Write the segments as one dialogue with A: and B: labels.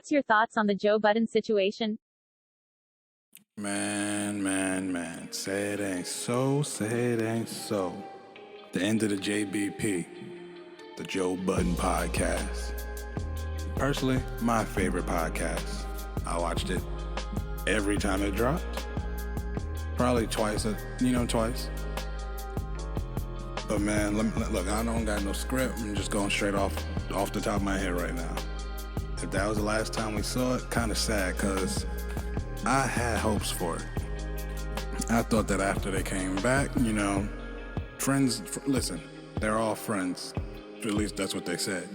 A: what's your thoughts on the Joe Budden situation?
B: Man. Say it ain't so, say it ain't so. The end of the JBP, the Joe Budden podcast. Personally, my favorite podcast. I watched it every time it dropped. Probably twice. But man, look, I don't got no script. I'm just going straight off the top of my head right now. If that was the last time we saw it, kind of sad, because I had hopes for it. I thought that after they came back, friends, listen, they're all friends. At least that's what they said.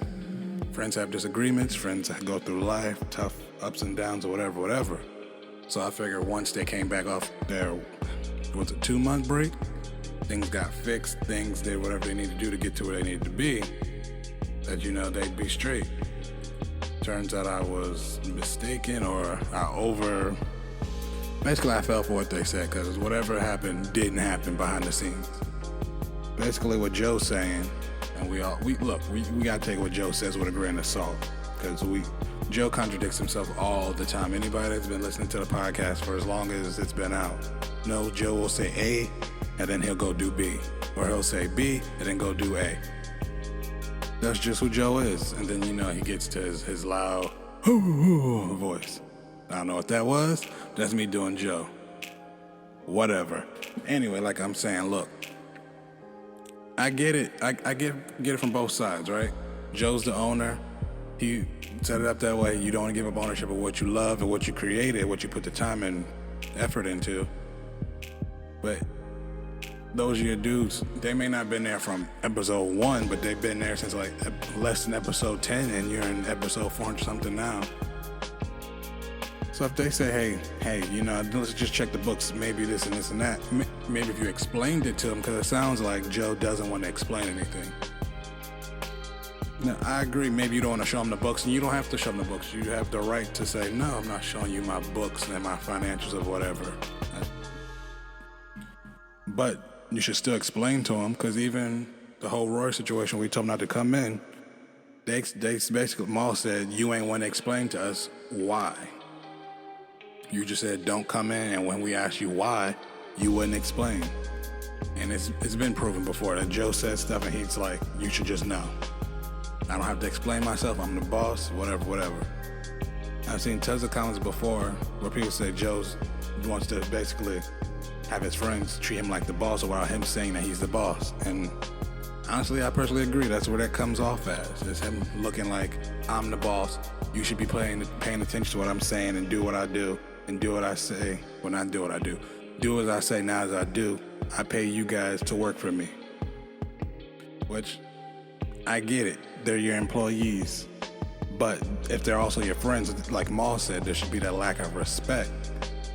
B: Friends have disagreements, friends go through life, tough ups and downs or whatever. So I figured once they came back off their, 2-month break, things got fixed, things did whatever they needed to do to get to where they needed to be, that, they'd be straight. Turns out I was mistaken, or basically I fell for what they said, because whatever happened didn't happen behind the scenes. Basically what Joe's saying, and we gotta take what Joe says with a grain of salt, because Joe contradicts himself all the time. Anybody that's been listening to the podcast for as long as it's been out, Joe will say A, and then he'll go do B, or he'll say B and then go do A. That's just who Joe is. And then he gets to his loud voice. I don't know what that was. That's me doing Joe. Whatever. Anyway, like I'm saying, look, I get it. I get it from both sides, right? Joe's the owner. He set it up that way. You don't want to give up ownership of what you love and what you created, what you put the time and effort into. But those are your dudes. They may not have been there from episode 1, but they've been there since like less than episode 10, and you're in episode 400 something now. So if they say, hey, let's just check the books, maybe this and this and that. Maybe if you explained it to them, because it sounds like Joe doesn't want to explain anything. Now, I agree, maybe you don't want to show them the books, and you don't have to show them the books. You have the right to say, no, I'm not showing you my books and my financials of whatever. But you should still explain to them, because even the whole Rory situation, we told them not to come in. They basically, Mal said, you ain't want to explain to us why. You just said, don't come in, and when we asked you why, you wouldn't explain. And it's been proven before that Joe said stuff, and he's like, you should just know. I don't have to explain myself, I'm the boss, whatever. I've seen tons of comments before where people say Joe wants to basically have his friends treat him like the boss without him saying that he's the boss. And honestly, I personally agree. That's where that comes off as. It's him looking like, I'm the boss. You should be paying attention to what I'm saying and do what I do and do what I say. Well, not do what I do. Do as I say, not as I do. I pay you guys to work for me. Which, I get it. They're your employees. But if they're also your friends, like Mal said, there should be that lack of respect.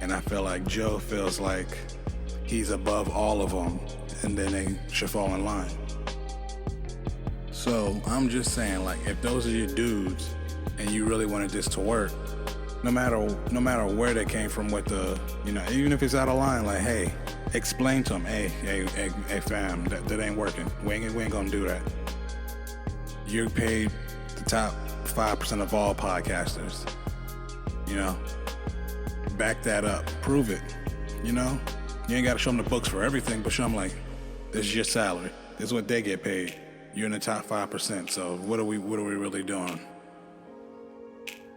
B: And I feel like Joe feels like he's above all of them, and then they should fall in line. So I'm just saying, like, if those are your dudes and you really wanted this to work, no matter where they came from with the, even if it's out of line, like, hey, explain to them, hey fam, that ain't working. We ain't gonna do that. You're paid the top 5% of all podcasters. Back that up. Prove it. You ain't got to show them the books for everything, but show them, like, this is your salary. This is what they get paid. You're in the top 5%. So what are we really doing?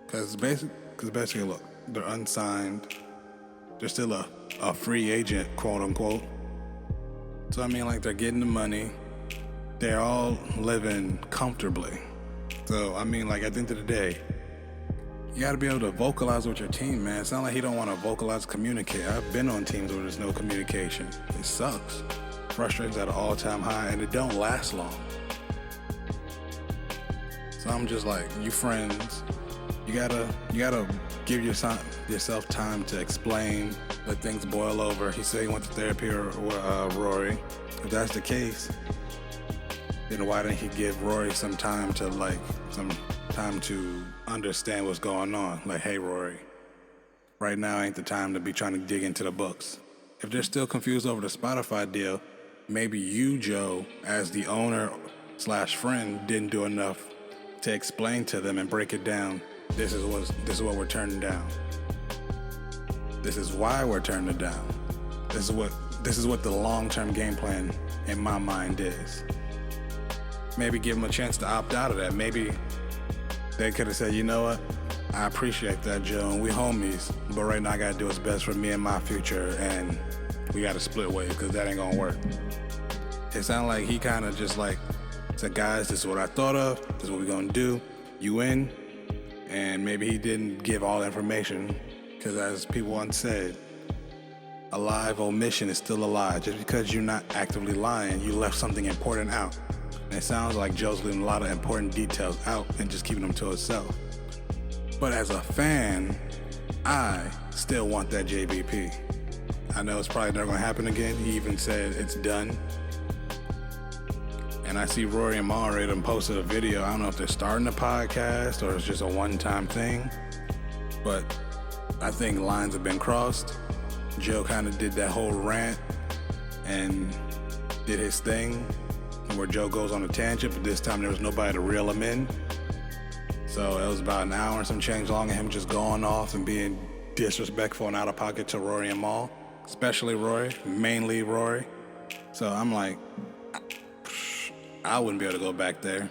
B: Because basically, look, they're unsigned. They're still a free agent, quote unquote. So like, they're getting the money. They're all living comfortably. So like, at the end of the day, you gotta be able to vocalize with your team, man. It's not like he don't want to vocalize, communicate. I've been on teams where there's no communication. It sucks. Frustration's at an all-time high, and it don't last long. So I'm just like, you friends, you gotta give yourself time to explain, let things boil over. He said he went to therapy, or Rory. If that's the case, then why didn't he give Rory some time to understand what's going on? Like, hey, Rory, right now ain't the time to be trying to dig into the books. If they're still confused over the Spotify deal, maybe you, Joe, as the owner / friend, didn't do enough to explain to them and break it down this is what we're turning down. This is why we're turning it down. This is what the long-term game plan in my mind is. Maybe give him a chance to opt out of that. Maybe they could have said, you know what? I appreciate that, Joe, and we homies, but right now I gotta do what's best for me and my future, and we gotta split ways, because that ain't gonna work. It sounded like he kind of just like said, guys, this is what I thought of, this is what we're gonna do, you in? And maybe he didn't give all the information, because as people once said, a live omission is still a lie. Just because you're not actively lying, you left something important out. And it sounds like Joe's leaving a lot of important details out and just keeping them to himself. But as a fan, I still want that JBP. I know it's probably never gonna happen again. He even said it's done. And I see Rory Mal already posted a video. I don't know if they're starting a podcast or it's just a one-time thing, but I think lines have been crossed. Joe kind of did that whole rant and did his thing where Joe goes on a tangent, but this time there was nobody to reel him in. So it was about an hour and some change long of him just going off and being disrespectful and out of pocket to Rory and Mal, especially Rory, mainly Rory. So I'm like, I wouldn't be able to go back there.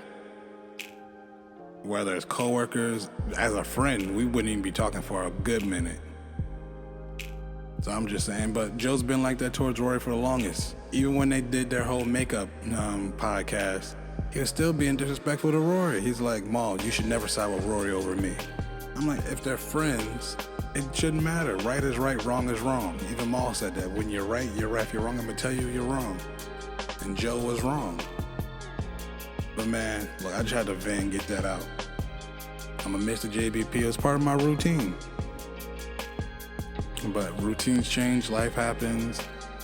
B: Whether it's coworkers, as a friend, we wouldn't even be talking for a good minute. So I'm just saying, but Joe's been like that towards Rory for the longest. Even when they did their whole makeup podcast, he was still being disrespectful to Rory. He's like, Mal, you should never side with Rory over me. I'm like, if they're friends, it shouldn't matter. Right is right, wrong is wrong. Even Mal said that. When you're right, you're right. If you're wrong, I'm gonna tell you you're wrong. And Joe was wrong. But man, look, I just had to vent and get that out. I'm gonna miss the JBP. It's part of my routine. But routines change, life happens,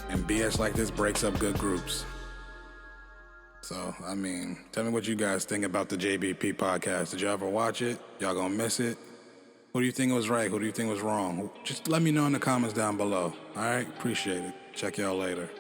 B: and BS like this breaks up good groups. So, I mean, tell me what you guys think about the JBP podcast. Did y'all ever watch it? Y'all gonna miss it? Who do you think was right? Who do you think was wrong? Just let me know in the comments down below. All right? Appreciate it. Check y'all later.